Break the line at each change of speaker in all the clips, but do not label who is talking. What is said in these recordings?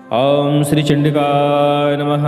ओम श्री चंडिकाय नमः।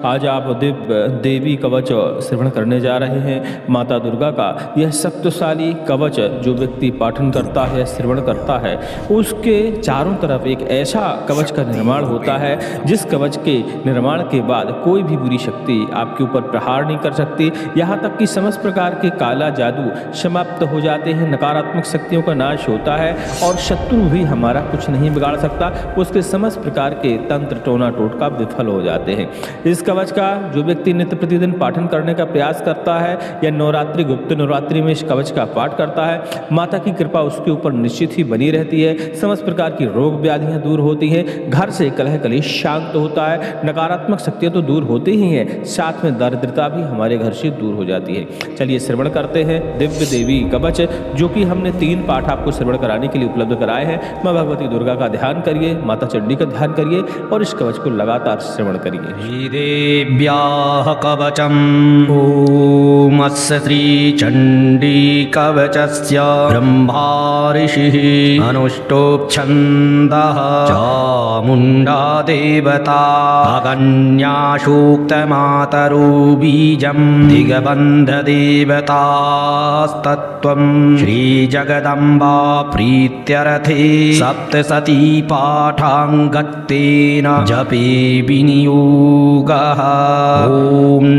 आज आप दिव्य देवी कवच श्रवण करने जा रहे हैं। माता दुर्गा का यह शक्तिशाली कवच जो व्यक्ति पाठन करता है, श्रवण करता है, उसके चारों तरफ एक ऐसा कवच का निर्माण होता है जिस कवच के निर्माण के बाद कोई भी बुरी शक्ति आपके ऊपर प्रहार नहीं कर सकती। यहाँ तक कि समस्त प्रकार के काला जादू समाप्त हो जाते हैं, नकारात्मक शक्तियों का नाश होता है और शत्रु भी हमारा कुछ नहीं बिगाड़ सकता। उसके समस्त प्रकार के तंत्र टोना टोटका विफल हो जाते हैं। इस कवच का जो व्यक्ति नित्य प्रतिदिन पाठन करने का प्रयास करता है या नवरात्रि गुप्त नवरात्रि में इस कवच का पाठ करता है, माता की कृपा उसके ऊपर निश्चित ही बनी रहती है। समस्त प्रकार की रोग व्याधियां दूर होती हैं, घर से कलह कलेश शांत होता है, नकारात्मक शक्तियां तो दूर होती ही हैं, साथ में दरिद्रता भी हमारे घर से दूर हो जाती है। चलिए श्रवण करते हैं दिव्य देवी कवच, जो कि हमने 3 पाठ आपको श्रवण कराने के लिए उपलब्ध कराए हैं। माँ भगवती दुर्गा का ध्यान करिए, माता चंडी का ध्यान करिए और इस कवच को लगातार श्रवण करिए।
श्रीदेव्याः कवचम् ॐ अस्य श्रीचण्डी कवचस्य ब्रह्मा ऋषिः अनुष्टोप्छन्दः चामुण्डा देवता अगन्या सूक्तमातरो बीजं दिगबन्धदेवतास्तत्त्वं श्रीजगदम्बा प्रीत्यर्थे सप्तशती पाठाङ्गत्तेन जपे विनियोगः। ॐ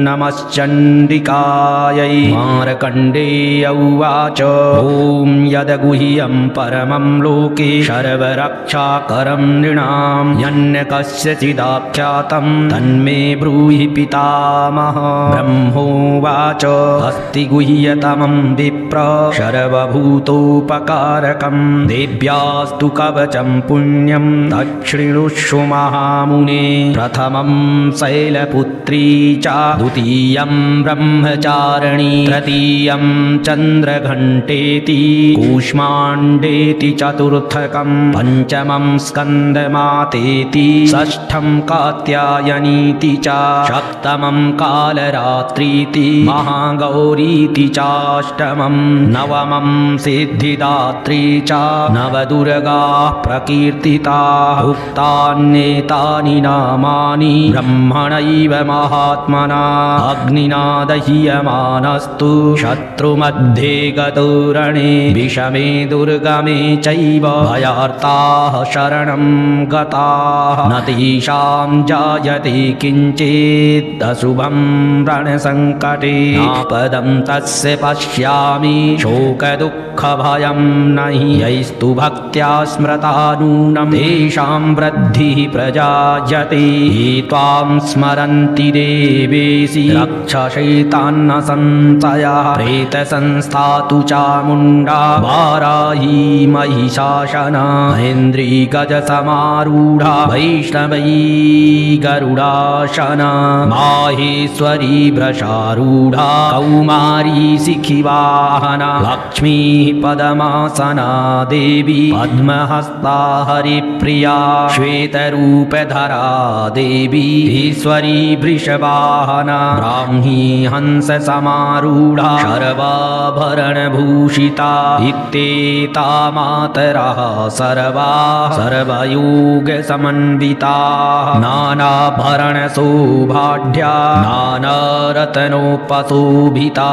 नमश्चण्डिकायै। मार्कण्डेय उवाच ॐ यद्गुह्यं परमं लोके सर्वरक्षाकरं नृणां यन्न कस्यचिदाख्यातं तन्मे ब्रूहि पितामह। ब्रह्मोवाच अस्ति गुह्यतमं विप्र सर्वभूतोपकारकं देव्यास्तु कवचं पुण्यं तच्छृणुष्व महामुने। प्रथमं शैलपुत्री च द्वितीयं ब्रह्मचारिणी तृतीयं चन्द्रघण्टेति कूष्माण्डेति चतुर्थकं पञ्चमं स्कन्दमातेति षष्ठं कात्यायनीति च सप्तमं कालरात्रीति महागौरीति चाष्टमं नवमं सिद्धिदात्री च नवदुर्गाः प्रकीर्तिताः। उक्तान्येतानि नामानि ब्रह्मणैव महात्मना अग्निना दह्यमानस्तु शत्रुमध्ये गतोरणे विषमे दुर्गमे चैव भयार्ताः शरणं गताः न तेषां जायते किञ्चित् अशुभं रणसङ्कटे आपदं तस्य पश्यामि शोकदुःखभयं नहि यैस्तु भक्त्या स्मृता नूनं तेषां वृद्धिः प्रजायते। ये त्वां स्मरन्ति देवेशि रक्षसैतान्न संशयः। प्रेतसंस्था तु चामुण्डा वाराही महिषासना महेन्द्री गजसमारूढा वैष्णवी गरुडासना माहेश्वरी वृषारूढा कौमारी शिखिवाहना लक्ष्मी पद्मासना देवी पद्महस्ता हरिप्रिया श्वेतरूपधरा देवी ईश्वरी वृषवाहना ब्राह्मी हंस समारूढ़ा सर्वाभरणभूषिता इत्येता मातरः सर्वा सर्वयोगसमन्विता नानाभरणशोभाढ्या नानारत्नोपशोभिता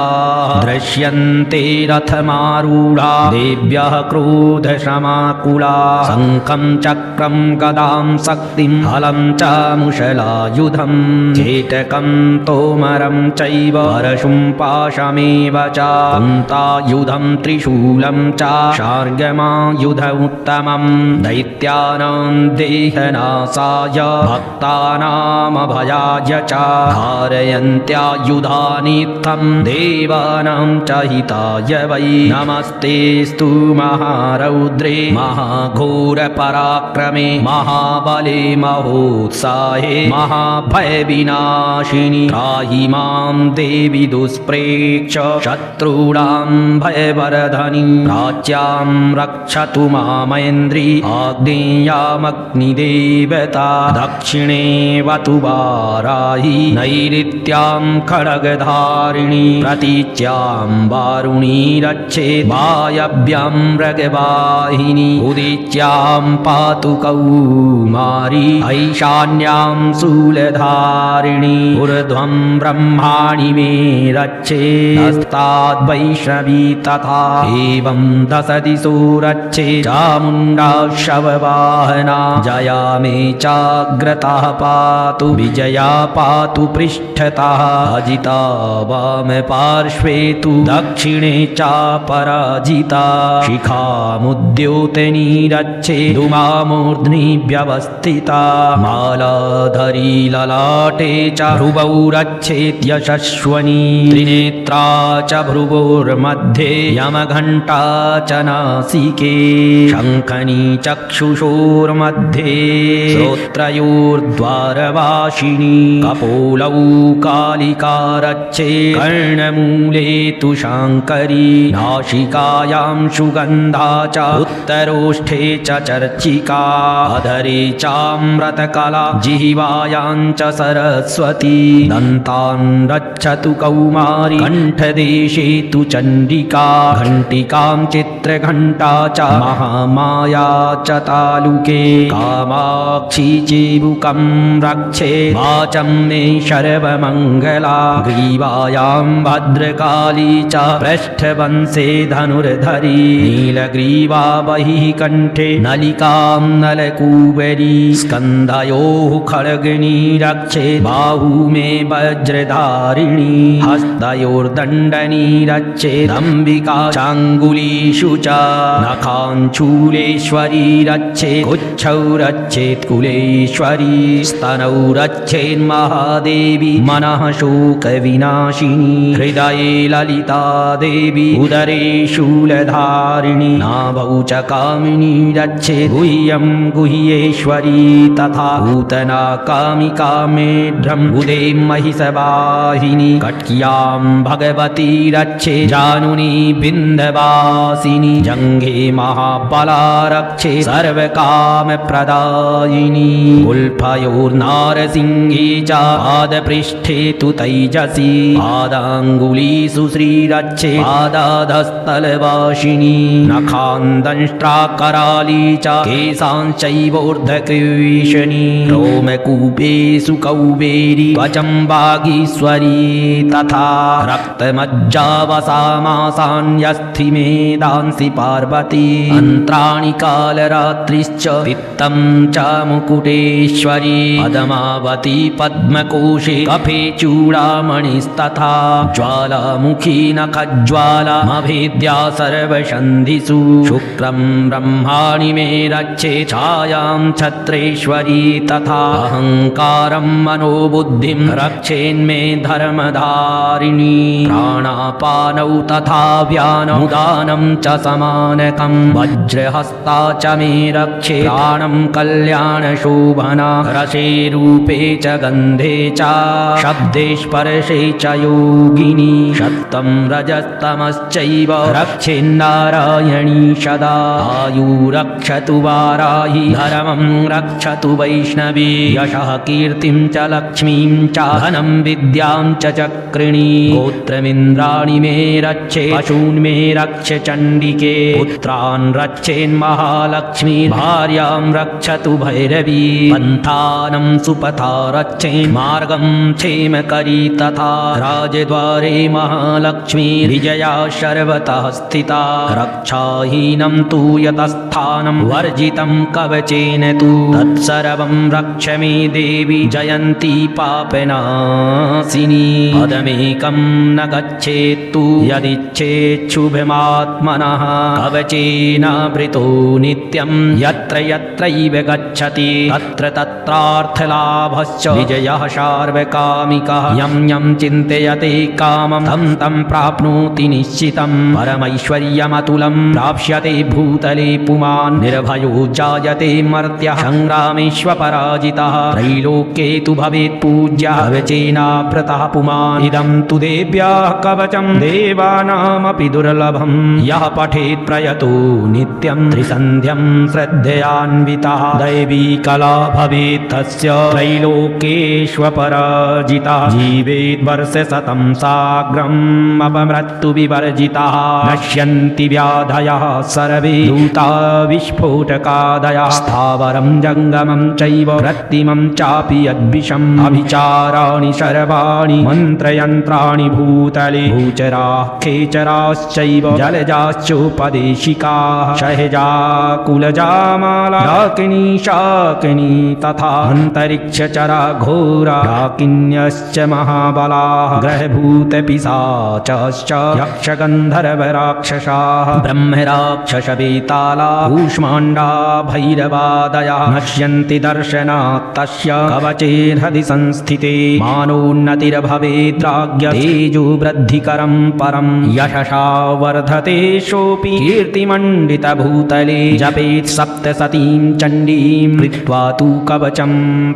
दृश्यन्ते रथमारूढा देव्यः क्रोधसमाकुला शङ्खं चक्रं गदां शक्तिं हलं च मुशलायुधं चेटकं तोमरं चैव परशुं पाशमेव च कुन्तायुधं त्रिशूलं च शार्ङ्गमायुध उत्तमं दैत्यानां देहनाशाय भक्तानामभयाय च धारयन्त्यायुधानि तं देवानां च हिताय वै। नमस्तेस्तु महारौद्रे महाघोरपराक्रमे महाबले महोत्साहे महाभयविनाशिनि त्राहि मां देवि दुष्प्रेक्ष शत्रूणां भयवर्धनि। प्राच्यां रक्षतु मामैन्द्री आग्नेयामग्निदेवता दक्षिणे वतु वाराहि नैऋत्यां खड्गधारिणी प्रतीच्यां वारुणी दारुणी रक्षेत् वायव्यं मृगवाहिनी उदीच्यां पातु कौमारी ऐशान्यां शूलधारिणी ऊर्ध्वं ब्रह्माणि मे रक्षेत् हस्ताद् वैष्णवी तथा एवं दश दिशो रक्षेत् चामुण्डा शववाहना जया मे चाग्रतः पातु विजया पातु पृष्ठतः अजिता वाम पार्श्वे तु दक्षिणे चापराजिता शिखामुद्योतनी रक्षेत् धूमामूर्ध्नि व्यवस्थिता मालाधरी ललाटे च भ्रुवौ रक्षेत् यशस्वनी त्रिनेत्रा च भ्रुवोर्मध्ये यमघण्टा च नासिके शङ्खनी चक्षुषोर्मध्ये श्रोत्रयोर्द्वारवासिनी कपोलौ कालिका रक्षेत् कर्णमूले तु शाङ्करी नासिकायां सुगन्धा च उत्तरोष्ठे च चर्चिका अधरे चामृतकला जिह्वायां च सरस्वती दन्तान् रक्षतु कौमारी कण्ठदेशे तु चण्डिका घण्टिकां चित्रघण्टा च महामाया च तालुके कामाक्षी चिबुकं रक्षेत् वाचं मे सर्वमङ्गला ग्रीवायां भद्रकाली च पृष्ठवंशे धनुर्धरी नीलग्रीवा बहिः कण्ठे नलिकां नलकूबरी स्कन्धयोः खड्गनी रक्षेत् बाहू मे वज्रधारिणी हस्तयोर्दण्डनी रक्षेत् अम्बिका चाङ्गुलीषु च नखाञ्चूलेश्वरी रक्षेत् कुच्छौ रक्षेत् कुलेश्वरी स्तनौ रक्षेत् महादेवी मनः शोकविनाशिनी हृदये ललिता देवी उदरे शूलधारिणी नाभौ च कामिनी रक्षेत् गुह्यं गुह्येश्वरी तथा पूतना कामिका मेढ्रम् उदे महिषवाहिनी कट्यां भगवती रक्षेत् जानुनी बिन्दवासिनी जङ्घे महाबला रक्षेत् सर्वकामप्रदायिनी उल्फयोर्नारसिंहे च पादपृष्ठे तु तैजसी पादाङ्गुलीषु श्रीरक्षेत् पादाधस्थलवासिनी नखान्दंष्ट्राकराली च केशांश्चैवोर्ध्वकेशनी रोमकूपेषु कौबेरी त्वचं वागीश्वरी तथा रक्तमज्जावसामासान्यस्थि मेदांसि पार्वती अन्त्राणि कालरात्रिश्च पित्तं च मुकुटेश्वरी पद्मावती पद्मकोशे कफे चूडामणिस्तथा ज्वालामुखी नखज्वालामभेद्या सर्वसन्धिषु शुक्रं ब्रह्माणि मे रक्षेत् छायां छत्रेश्वरी तथा अहङ्कारं मनोबुद्धिं रक्षेन्मे धर्मधारिणी प्राणापानौ तथा व्यानौ उदानं च समानकं वज्रहस्ता च मे रक्षेत् प्राणं कल्याणशोभना रसे रूपे च गन्धे च शब्दे स्पर्शे च योगिनी सत्त्वं रजस्तमश्चैव रक्षेन्नारायणी सदा आयु रक्षतु वाराही धर्मं रक्षतु वैष्णवी यशः कीर्तिं च लक्ष्मीं च धनं विद्यां च चक्रिणी गोत्रमिन्द्राणि मे रक्षे पशून् मे रक्ष चण्डिके पुत्रान् रक्षेन्महालक्ष्मी भार्यां रक्षतु भैरवी पन्थानं सुपथा रक्षेन् मार्गं क्षेमकरी तथा राजद्वारे महालक्ष्मी विजया सर्वतः स्थिता रक्षाहीनं तु यतस्थानं वर्जितं कवचेन तु तत्सर्वं रक्ष मे देवी जयन्ती पापनाशिनी पदमेकं न गच्छेत्तु यदिच्छेच्छुभमात्मनः कवचेनावृतो नित्यं यत्र यत्रैव गच्छति तत्र तत्रार्थलाभश्च विजयः सार्वकामिकः यं यं चिन्तयते कामं तं तं प्राप्नोति निश्चितं परमैश्वर्यमतुलं प्राप्स्यते भूतले पुमान् निर्भयो जायते मर्त्यः संग्रामेष्वपराजितः त्रैलोक्ये तु भवेत् पूज्यः कवचेनावृतः पुमान् इदं तु देव्याः कवचं देवानामपि दुर्लभं यः पठेत् प्रयतो नित्यं त्रिसन्ध्यं श्रद्धयान्वितः दैवी कला भवेत् तस्य त्रैलोक्येष्वपराजितः जीवेत् वर्षशतं साग्रम् अपमृत्यु नष्टन्तु विवर्जिताः नश्यन्ति व्याधयः सर्वे दूता विस्फोटकादयः स्थावरं जङ्गमं चैव कृत्रिमं चापि यद्विषम् अभिचाराणि सर्वाणि मन्त्रयन्त्राणि भूतले भूचराः खेचराश्चैव जलजाश्चोपदेशिकाः सहजा कुलजा माला डाकिनी शाकिनी तथा अन्तरिक्षचरा घोरा डाकिन्यश्च महाबलाः ग्रहभूतपिशाचाश्च यक्षगन्धर्वराक्षसाः ब्रह्मराक्षसवेताला कूष्माण्डा भैरवादयः नश्यन्ति दर्शनात् तस्य कवचेर्हृदि संस्थिते मानोन्नतिर्भवेद्राज्ञ तेजो वृद्धिकरं परं यशसा वर्धते सोऽपि कीर्तिमण्डितभूतले जपेत् सप्तशतीं चण्डीं कृत्वा तु कवचं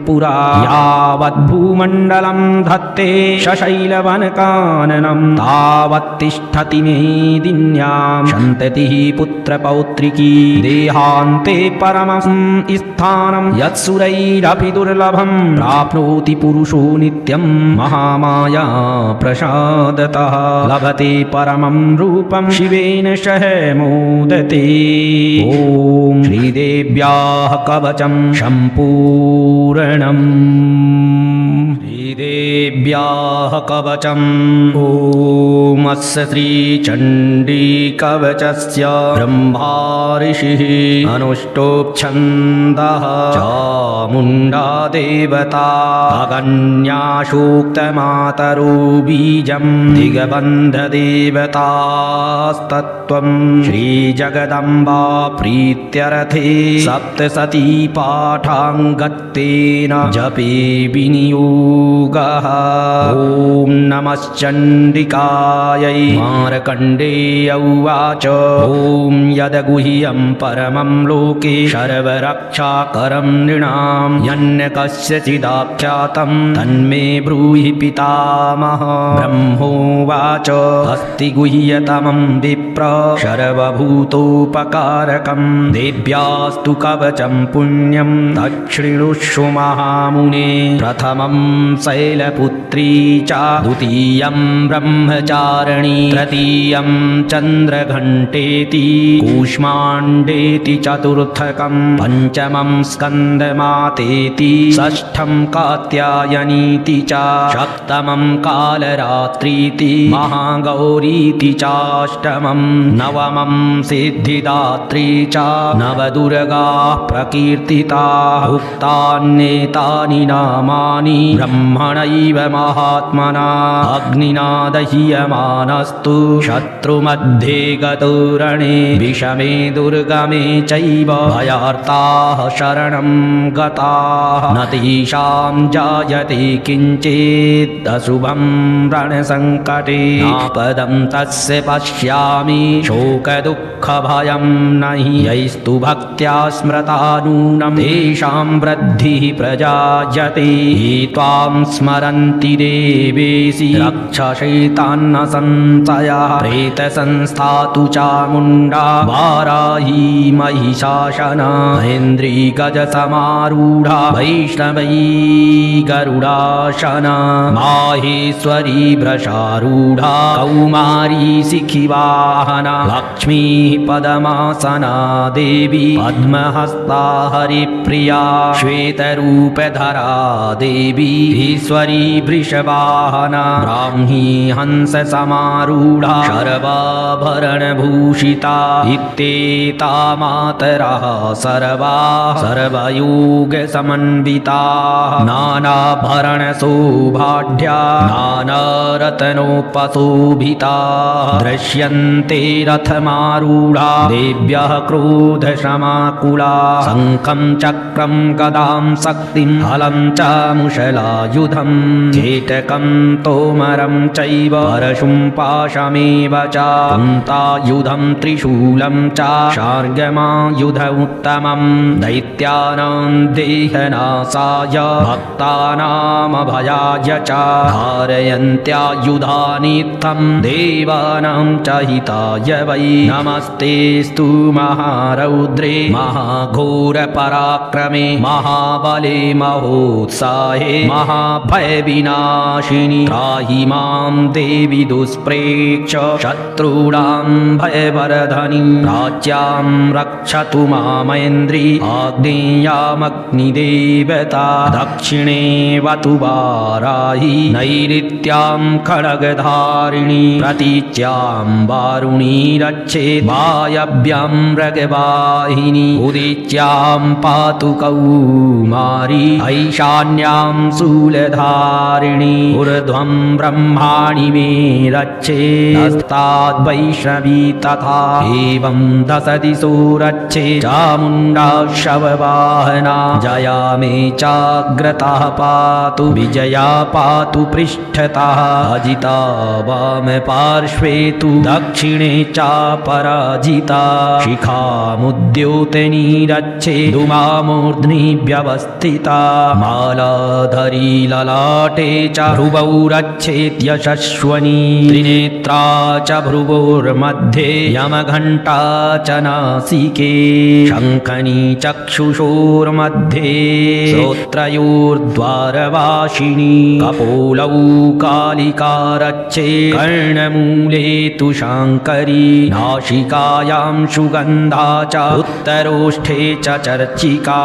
पुरा यावद्भूमण्डलं धत्ते सशैलवनकाननं तावत्तिष्ठति मेदिन्यां सन्ततिः पुत्रपौत्रिकी देहान्ते परमं स्थानं यत्सुरैरपि दुर्लभं प्राप्नोति पुरुषो नित्यं महामाया प्रसादतः लभते परमं रूपं शिवेन सह मोदते। ॐ श्रीदेव्याः कवचं सम्पूर्णम्। श्रीदेव्याः कवचम्। ॐ अस्य श्रीचण्डीकवचस्य ब्रह्मा ऋषिः अनुष्टोप्छन्दः चामुण्डा देवता अगन्यासूक्तमातरो बीजं दिग्बन्धदेवतास्तत्त्वं श्रीजगदम्बा प्रीत्यर्थे सप्तशती पाठाङ्गत्तेन जपे विनियोगः। ॐ नमश्चण्डिकायै। मार्कण्डेय उवाच ॐ यद्गुह्यं परमं लोके सर्वरक्षाकरं नृणां यन्न कस्यचिदाख्यातं तन्मे ब्रूहि पितामह। ब्रह्मोवाच अस्ति गुह्यतमं विप्र सर्वभूतोपकारकं देव्यास्तु कवचं पुण्यं तच्छृणुष्व महामुने। प्रथमं शैलपुत्री च द्वितीयं ब्रह्मचारिणी तृतीयं चन्द्रघण्टेति कूष्माण्डेति चतुर्थकं पञ्चमं स्कन्दमातेति षष्ठं कात्यायनीति च सप्तमं कालरात्रीति महागौरीति चाष्टमं नवमं सिद्धिदात्री च नवदुर्गाः प्रकीर्तिताः। उक्तान्येतानि नामानि ब्रह्मणैव महात्मना अग्निना दह्यमानस्तु शत्रुमध्ये गतो रणे विषमे दुर्गमे चैव भयार्ताः शरणं गताः न तेषां जायते किञ्चित् अशुभं रणसङ्कटे आपदं तस्य पश्यामि शोकदुःखभयं नहि यैस्तु भक्त्या स्मृता नूनं तेषां वृद्धिः प्रजायते। ये त्वां स्मरन्ति देवेशि रक्षसेतान्न संशयः प्रेतसंस्था तु चामुण्डा वाराही महिषासना महेन्द्री गजसमारूढा वैष्णवी गरुडासना माहेश्वरी वृषारूढा कौमारी शिखिवाहना लक्ष्मीः पद्मासना देवी पद्महस्ता हरिप्रिया श्वेतरूपधरा देवी ईश्वरी वृषवाहना ब्राह्मी हंससमारूढा सर्वाभरणभूषिता इत्येता मातरः सर्वाः सर्वयोगसमन्विताः नानाभरणशोभाढ्या नानारत्नोपशोभिताः दृश्यन्ते रथमारूढा देव्यः क्रोधसमाकुला शङ्खं चक्रं गदां शक्तिं हलं च मुशलायुधं चेटकं तोमरं चैव परशुं पाशमेव च कुन्तायुधं त्रिशूलं च शार्ङ्गमायुध उत्तमं दैत्यानां देहनाशाय भक्तानामभयाय च धारयन्त्यायुधानित्थं देवानां च हिताय वै। नमस्तेस्तु महारौद्रे महाघोरपराक्रमे महाबले महोत्साहे महाभयविनाशाय विनाशिनी त्राहि मां देवी दुष्प्रेक्ष शत्रूणां भयवर्धनी प्राच्यां रक्षतु मामेन्द्री आग्नेयामग्निदेवता दक्षिणे वतु वाराही नैऋत्यां खड्गधारिणी प्रतीच्यां वारुणी रक्षेत् वायव्यां मृगवाहिनी उदीच्यां पातु कौमारी ऐशान्यां शूलधारिणी ऊर्ध्वं ब्रह्माणि मे रक्षेत् वैष्णवी तथा एवं दश दिशो रक्षेत् चामुण्डा शववाहना जया मे चाग्रता पातु विजया पातु पृष्ठतः अजिता वाम पार्श्वे तु दक्षिणे चा पराजिता शिखामुद्योतनी रक्षेत् धूमामूर्ध्नि व्यवस्थिता मालाधरी ललाटे च भ्रुवौ रक्षेत् यशस्वनी त्रिनेत्रा च भ्रुवोर्मध्ये यमघण्टा च नासिके शङ्खनी चक्षुषोर्मध्ये श्रोत्रयोर्द्वारवासिनी कपोलौ कालिका रक्षेत् कर्णमूले तु शाङ्करी नासिकायां सुगन्धा च उत्तरोष्ठे च चर्चिका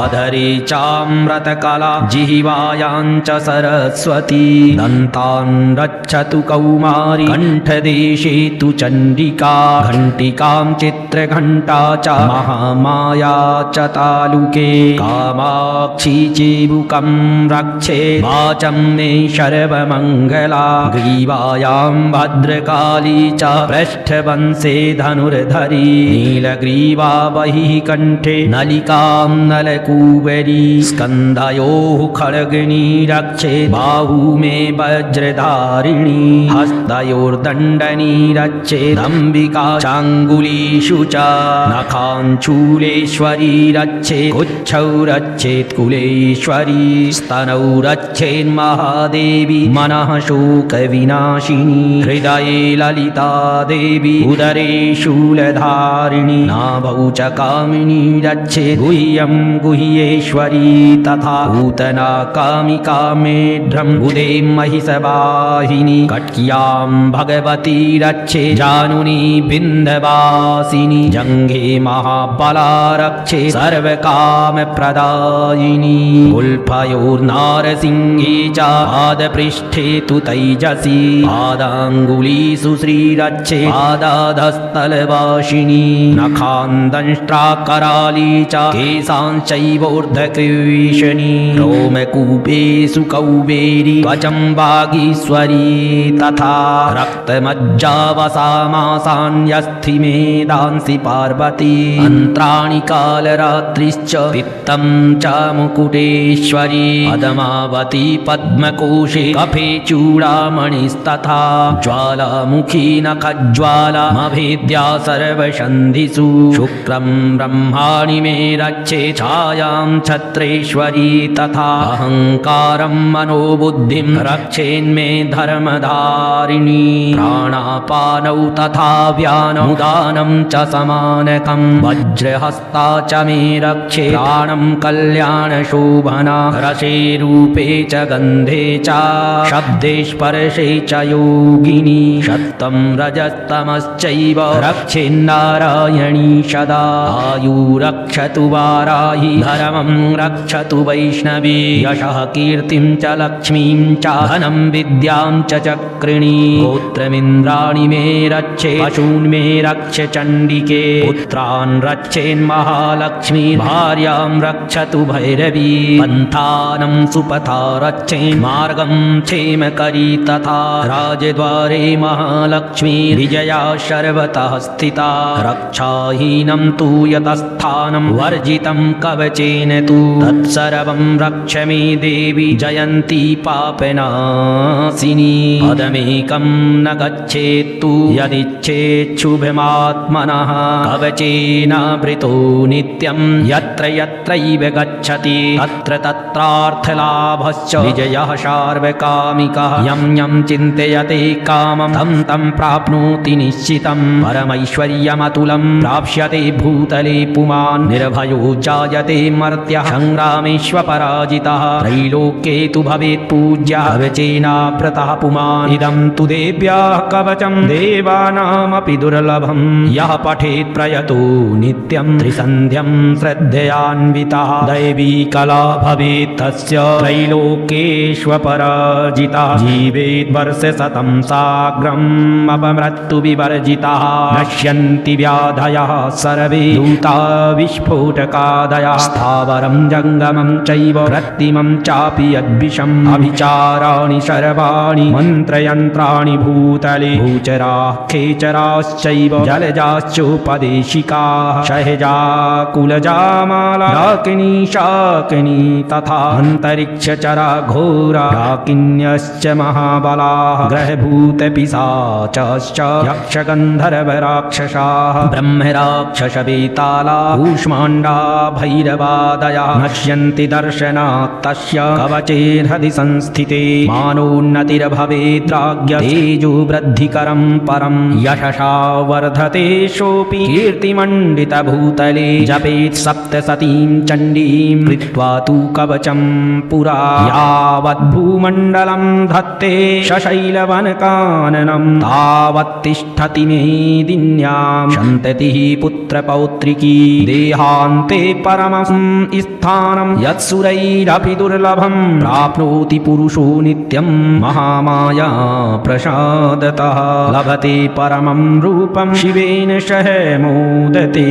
अधरे चामृतकला जिह्वायां च सरस्वती दन्तान् रक्षतु कौमारी कण्ठदेशे तु चण्डिका घण्टिकां चित्रघण्टा च महामाया च तालुके कामाक्षी चेबुकं रक्षेत् वाचं मे सर्वमङ्गला ग्रीवायां भद्रकाली च पृष्ठवंशे धनुर्धरी नीलग्रीवा बहिः कण्ठे नलिकां नलकूबरी स्कन्धयोः खड्गनी रक्षेत् बाहू मे वज्रधारिणी हस्तयोर्दण्डनी रक्षेत् अम्बिका चाङ्गुलीषु च नखाञ्चूलेश्वरी रक्षेत् कुच्छौ रक्षेत् कुलेश्वरी स्तनौ रक्षेन्महादेवी मनः शोकविनाशिनी हृदये ललिता देवी उदरे शूलधारिणी नाभौ च कामिनी रक्षेत् गुह्यं गुह्येश्वरी तथा पूतना कामिका मेढ्रं बुधे महिषवाहिनी कट्यां भगवती रक्षेत् जानुनी विन्ध्यवासिनी जङ्घे महाबला रक्षेत् सर्वकामप्रदायिनी उल्फयोर्नारसिंहे च पादपृष्ठे तु तैजसी पादाङ्गुलीषु श्रीरक्षेत् पादाधस्थलवासिनी नखान्दंष्ट्राकराली च केशांश्चैवोर्ध्वकेशिनी रोमकूपेषु कौबेरी त्वचं वागीश्वरी तथा रक्तमज्जावसामासान्यस्थिमेदांसि पार्वती अन्त्राणि कालरात्रिश्च पित्तं च मुकुटेश्वरी पद्मावती पद्मकोशे कफे चूडामणिस्तथा ज्वालामुखी नखज्वालामभेद्या सर्वसन्धिषु शुक्रं ब्रह्माणि मे रक्षेत् छायां छत्रेश्वरी तथा अहङ्कारं मनोबुद्धिं रक्षेन्मे धर्मधारिणी प्राणापानौ तथा व्यानमुदानं च समानकं वज्रहस्ता च मे रक्षेत् प्राणं कल्याणशोभना रसे रूपे च गन्धे च शब्दे स्पर्शे च योगिनी सत्त्वं रजस्तमश्चैव रक्षेन्नारायणी सदा आयुरक्षतु वाराही धर्मं रक्षतु वैष्णवी यशः कीर्तिं च लक्ष्मीं च धनं विद्यां च चक्रिणी गोत्रमिन्द्राणि मे रक्षेत् पशून् मे रक्ष चण्डिके पुत्रान् रक्षेन्महालक्ष्मी भार्यां रक्षतु भैरवी पन्थानं सुपथा रक्षेन् मार्गं क्षेमकरी तथा राजद्वारे महालक्ष्मी विजया सर्वतः स्थिता रक्षाहीनं तु यतस्थानं वर्जितं कवचेन तु तत्सर्वं रक्ष मे देवी जयन्ती पापनाशिनी पदमेकं न गच्छेत्तु यदिच्छेच्छुभमात्मनः कवचेनावृतो नित्यं यत्र यत्रैव गच्छति तत्र तत्रार्थलाभश्च विजयः सार्वकामिकः यं यं चिन्तयते कामं तं तं प्राप्नोति निश्चितं परमैश्वर्यमतुलं प्राप्स्यते भूतले पुमान् निर्भयो जायते मर्त्यः संग्रामेष्व पराजितः त्रैलोक्ये तु भवेत् पूज्या कवचेनावृतः पुमान् इदं तु देव्याः कवचं देवानामपि दुर्लभं यः पठेत् प्रयतो नित्यं त्रिसन्ध्यं श्रद्धयान्वितः दैवी कला भवेत् तस्य त्रैलोक्येष्वपराजिता जीवेत् वर्षशतं साग्रम् अपमृत्युविवर्जितः नश्यन्ति व्याधयः सर्वे दूता विस्फोटकादयः स्थावरं जङ्गमं चैव कृत्रिमं चापि यद्विषम् अभिचाराणि सर्वाणि मन्त्रयन्त्राणि भूतले भूचराः खेचराश्चैव जलजाश्चोपदेशिकाः सहजा कुलजामाला डाकिनी शाकिनी तथा अन्तरिक्षचरा घोरा डाकिन्यश्च महाबलाः ग्रहभूतपिशाचाश्च यक्षगन्धर्वराक्षसाः ब्रह्मराक्षसवेताला कूष्माण्डा भैरवादयः नश्यन्ति दर्शनात् तस्य कवचेर्हृदि संस्थिते मानोन्नतिर्भवेद्राज्ञ तेजो वृद्धिकरं परं यशसा वर्धते सोऽपि कीर्तिमण्डितभूतले जपेत् सप्तशतीं चण्डीं कृत्वा तु कवचं पुरा यावद्भूमण्डलं धत्ते सशैलवनकाननं तावत्तिष्ठति मेदिन्यां सन्ततिः पुत्रपौत्रिकी देहान्ते परमं स्थानं यत्सुरैरपि दुर्लभं प्राप्नोति पुरुषो नित्यं महामाया प्रसादतः लभते परमं रूपं शिवेन सह मोदते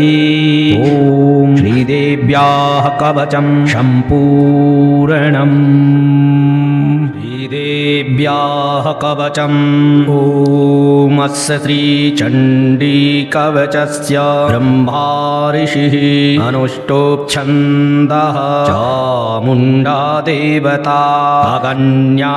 ॐ श्रीदेव्याः कवचं सम्पूर्णम् श्रीदेव्याः कवचम् ॐ अस्य श्रीचण्डीकवचस्य ब्रह्मा ऋषिः अनुष्टोप्छन्दः चामुण्डा देवता अगन्यासूक्तमातरो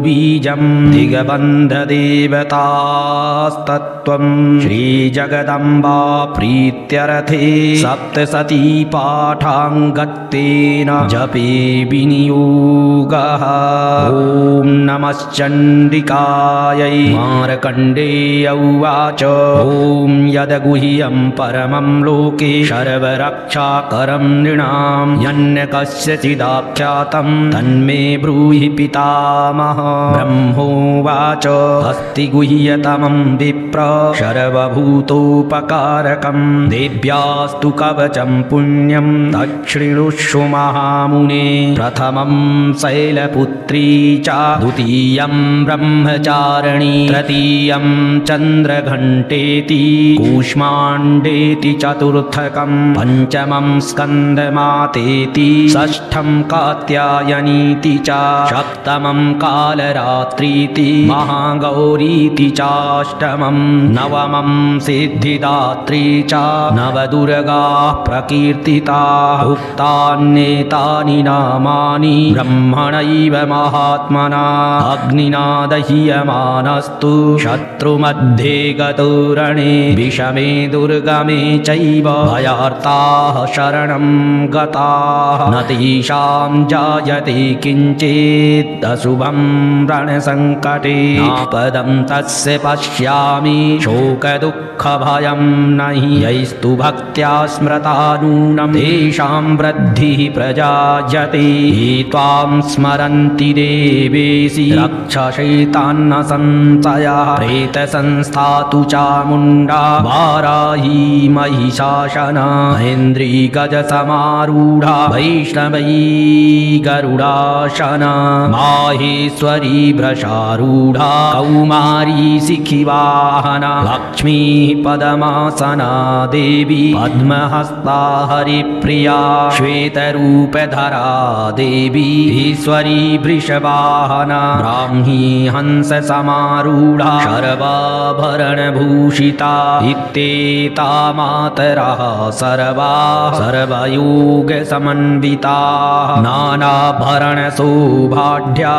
बीजं दिग्बन्धदेवतास्तत्त्वं श्रीजगदम्बा प्रीत्यर्थे सप्तशती पाठाङ्गत्तेन जपे विनियोगः ॐ नमश्चण्डिकायै मार्कण्डेय उवाच ॐ यद्गुह्यं परमं लोके सर्वरक्षाकरं नृणां यन्न कस्यचिदाख्यातं तन्मे ब्रूहि पितामह ब्रह्मोवाच अस्ति गुह्यतमं विप्र सर्वभूतोपकारकं देव्यास्तु कवचं पुण्यं दक्षिणुषु महामुने प्रथमं शैलपुत्री च द्वितीयं ब्रह्मचारिणी तृतीयं चन्द्रघण्टेति कूष्माण्डेति चतुर्थकं पञ्चमं स्कन्दमातेति षष्ठं कात्यायनीति च सप्तमं कालरात्रीति महागौरीति चाष्टमं नवमं सिद्धिदात्री च नवदुर्गाः प्रकीर्तिताः उक्तान्येतानि नामानि ब्रह्मणैव महात्मना अग्निना दह्यमानस्तु शत्रुमध्ये गतोरणे विषमे दुर्गमे चैव भयार्ताः शरणं गताः न तेषां जायते किञ्चित् अशुभं रणसङ्कटे आपदं तस्य पश्यामि शोकदुःखभयं नहि यैस्तु भक्त्या स्मृता नूनं तेषां वृद्धिः प्रजायते ये त्वां स्मरन्ति देवेशि रक्षसैतान्न संशयः प्रेतसंस्था तु चामुण्डा वाराही महिषासना महेन्द्री गजसमारूढा वैष्णवी गरुडासना माहेश्वरी वृषारूढा कौमारी शिखिवाहना लक्ष्मी पदमासना देवी पद्महस्ता हरिप्रिया श्वेतरूपधरा देवी ईश्वरी वृषवाहना ब्राह्मी हंससमारूढा सर्वाभरणभूषिता इत्येता मातरः सर्वा सर्वयोगसमन्विताः नानाभरणशोभाढ्या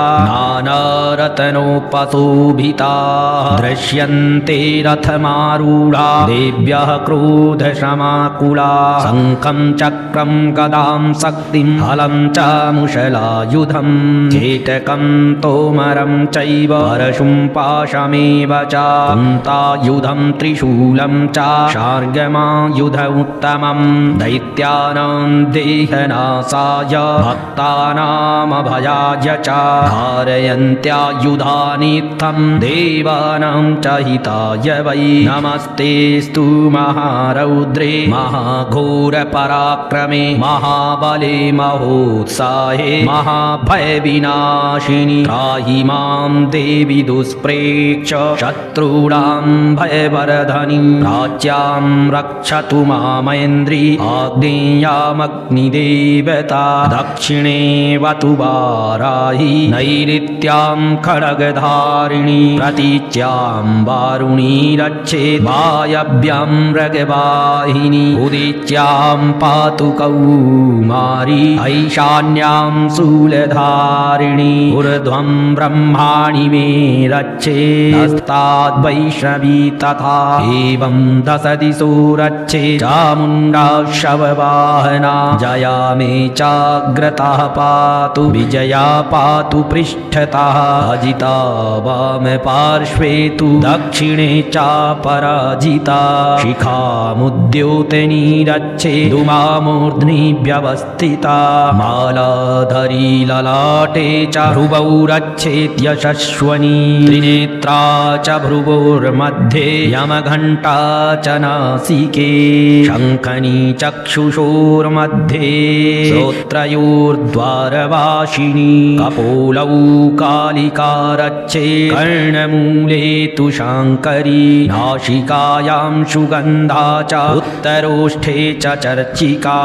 नानारत्नोपशोभिताः दृश्यन्ते रथमारूढा देव्यः क्रोधसमाकुला शङ्खं चक्रं गदां शक्तिं हलं च मुशलायुधं चेटकं तोमरं चैव परशुं पाशमेव च कुन्तायुधं त्रिशूलं च शार्ङ्गमायुध उत्तमं दैत्यानां देहनाशाय भक्तानामभयाय च धारयन्त्यायुधानित्थं देवानां च हिताय वै नमस्तेस्तु महारौद्रे महाघोरपराक्रमे महाबले महोत्साहे महाभयविनाशिनि त्राहि मां देवि दुष्प्रेक्ष शत्रूणां भयवर्धनीं राज्यां रक्षतु मामेन्द्री आग्नेयामग्निदेवता दक्षिणे वतु वाराहि नैऋत्यां खड्गधारिणी प्रतीच्यां वारुणी रक्षेत् वायव्यां मृगवाहिनी उदीच्यां पातु कौमारी ऐशान्यां शूलधारिणी ऊर्ध्वं ब्रह्माणि मे रक्षेत् हस्ताद् वैष्णवी तथा एवं दश दिशो रक्षेत् चामुण्डा शववाहना जया मे चाग्रतः पातु विजया पातु पृष्ठतः अजिता वामपार्श्वे तु दक्षिणे चापराजिता शिखामुद्योतनी रक्षेत् उमामूर्ध्नि व्यवस्थिता मालाधरी ललाटे च भ्रुवौ रक्षेत् यशस्वनी त्रिनेत्रा च भ्रुवोर्मध्ये यमघण्टा च नासिके शङ्खनी चक्षुषोर्मध्ये श्रोत्रयोर्द्वारवासिनी कपोलौ कालिका रक्षेत् कर्णमूले तु शाङ्करी नासिकायां सुगन्धा च उत्तरोष्ठे च चर्चिका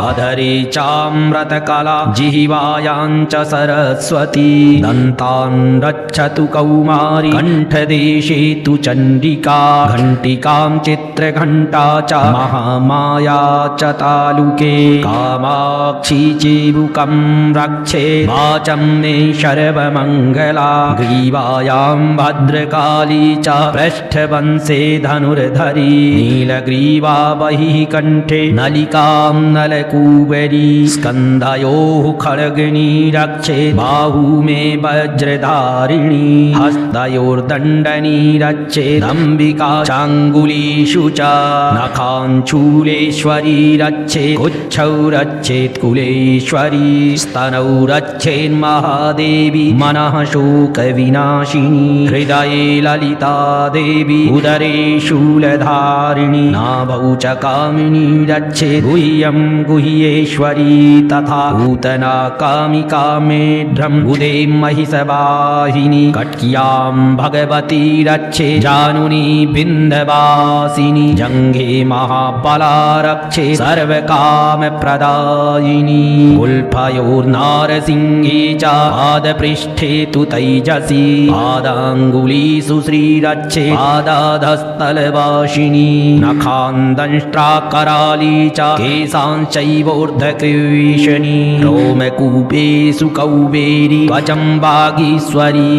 अधरे चामृतकला जिह्वायां च सरस्वती दन्तान् रक्षतु कौमारी कण्ठदेशे तु चण्डिका घण्टिकां चित्रघण्टा च महामाया च तालुके कामाक्षी चिबुकं रक्षेत् वाचं मे सर्वमङ्गला ग्रीवायां भद्रकाली च पृष्ठवंशे धनुर्धरी नीलग्रीवा बहिः कण्ठे नलिकां नलकूबरी स्कन्धयोः खड्गिनी रक्षेत् बाहू मे वज्रधारिणी हस्तयोर्दण्डनी रक्षेत् अम्बिका चाङ्गुलीषु च नखाञ्चूलेश्वरी रक्षेत् कुच्छौ रक्षेत् कुलेश्वरी स्तनौ रक्षेन्महादेवी मनः शोकविनाशिनी हृदये ललिता देवी उदरे शूलधारिणी नाभौ च कामिनी रक्षेत् गुह्यं गुह्येश्वरी तथा पूतना कामिका मेढ्रम् उदे महिषवाहिनी कट्यां भगवती रक्षेत् जानुनी बिन्धवासिनी जङ्घे महाबला रक्षेत् सर्वकामप्रदायिनी उल्फयोर्नारसिंहे च पादपृष्ठे तु तैजसी पादाङ्गुलीषु श्रीरक्षेत् पादाधस्थलवासिनी नखान्दंष्ट्राकराली च केशांश्चैवोर्ध्वकेशिनी रोमकूपेषु कौबेरी वचं वागीश्वरी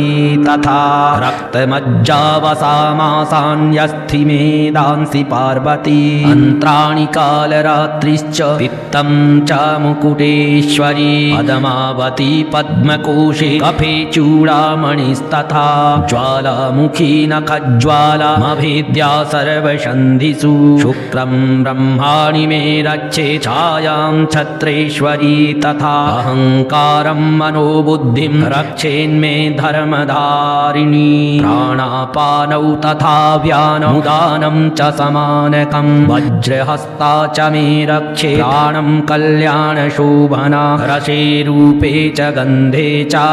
तथा रक्तमज्जावसामासान्यस्थि मेदांसि पार्वती अन्त्राणि कालरात्रिश्च पित्तं च मुकुटेश्वरी पद्मावती पद्मकोशे कफे चूडामणिस्तथा ज्वालामुखी नखज्वालामभेद्या सर्वसन्धिषु शुक्रं ब्रह्माणि मे रक्षेत् छायां छत्रेश्वरी तथा अहङ्कारं मनोबुद्धिं रक्षेन्मे धर्मधारिणी प्राणापानौ तथा व्यानौ उदानं च समानकं वज्रहस्ता च मे रक्षेत् प्राणं कल्याणशोभना रसे रूपे च गन्धे च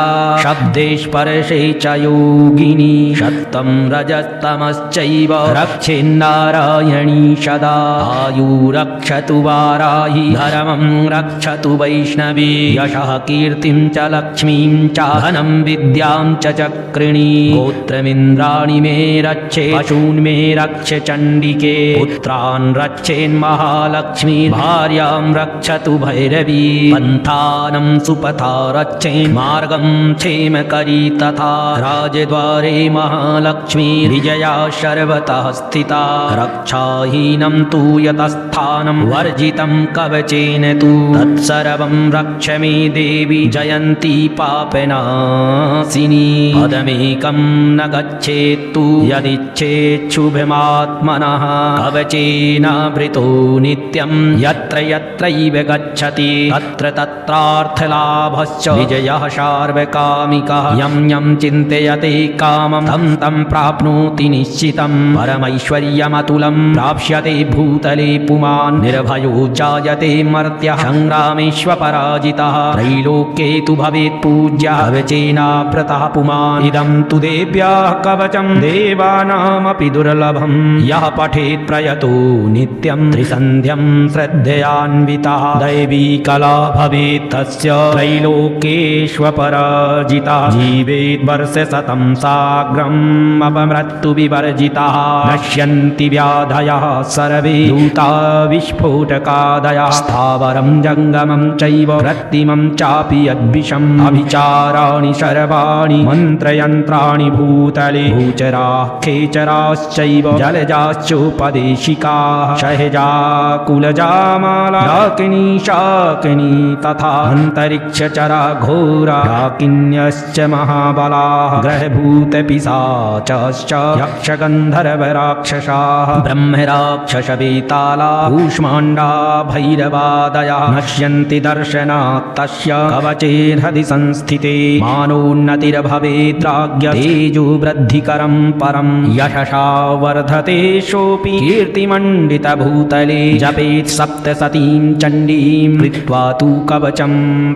शब्दे स्पर्शे च योगिनी सत्त्वं रजस्तमश्चैव रक्षेन्नारायणी सदा आयु रक्षतु वाराहि धर्मं रक्षतु वैष्णवी यशः कीर्तिं च लक्ष्मीं च धनं विद्यां च चक्रिणी गोत्रमिन्द्राणि मे रक्षे पशून् मे रक्ष चण्डिके पुत्रान् रक्षेन्महालक्ष्मी भार्यां रक्षतु भैरवी पन्थानं सुपथा रक्षेन्मार्गं क्षेमकरी तथा राजद्वारे महालक्ष्मी विजया सर्वतः स्थिता रक्षाहीनं तु यतस्थानं वर्जितं कवचेन तु तत्सर्वं रक्ष मे देवी जयन्ती पापनाशिनी पदमेकं न गच्छेत्तु यदिच्छेच्छुभमात्मनः कवचेनावृतो नित्यं यत्र यत्रैव गच्छति तत्र तत्रार्थलाभश्च विजयः सार्वकामिकः यं यं चिन्तयते कामं तं तं प्राप्नोति निश्चितं परमैश्वर्यमतुलं प्राप्स्यते भूतले पुमान् निर्भयो जायते मर्त्यः संग्रामेष्वपराजितः त्रैलोक्ये तु भवेत् पूज्यः कवचेनावृतः पुमान् इदं तु देव्याः कवचं देवानामपि दुर्लभं यः पठेत् प्रयतो नित्यं त्रिसन्ध्यं श्रद्धयान्वितः दैवी कला भवेत् तस्य त्रैलोक्येष्वपराजितः जीवेत् वर्षशतं साग्रम् अपमृत्युविवर्जितः नश्यन्ति व्याधयः सर्वे दूता विस्फोटकादयः स्थावरं जङ्गमं चैव कृत्रिमं चापि यद्विषम् अभिचाराणि सर्वाणि मन्त्रयन्त्राणि भूतले भूचराः खेचराश्चैव जलजाश्चोपदेशिकाः सहजा कुलजामाला डाकिनी शाकिनी तथा अन्तरिक्षचरा घोरा डाकिन्यश्च महाबलाः ग्रहभूतपिशाचाश्च यक्षगन्धर्वराक्षसाः ब्रह्मराक्षसवेताला कूष्माण्डा भैरवादयः नश्यन्ति दर्शनात् तस्य कवचेर्हृदि संस्थिते मानोन्नतिर्भवेद्राज्ञ तेजो वृद्धिकरं परं यशसा वर्धते सोऽपि कीर्तिमण्डितभूतले जपेत् सप्तशतीं चण्डीं कृत्वा तु कवचं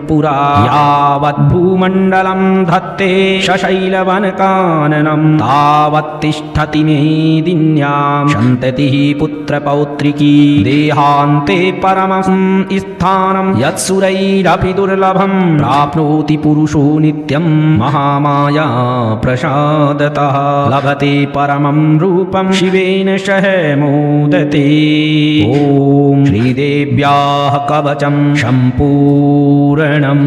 पुरा यावद्भूमण्डलं धत्ते शशैलवनकाननं तावत्तिष्ठति मेदिन्यां सन्ततिः पुत्रपौत्रिकी देहान्ते परमं स्थानं यत्सुरैरपि दुर्लभं प्राप्नोति पुरुषो नित्यं महामाया प्रसादतः लभते परमं रूपं शिवेन सह मोदते ॐ श्रीदेव्याः कवचं सम्पूर्णम्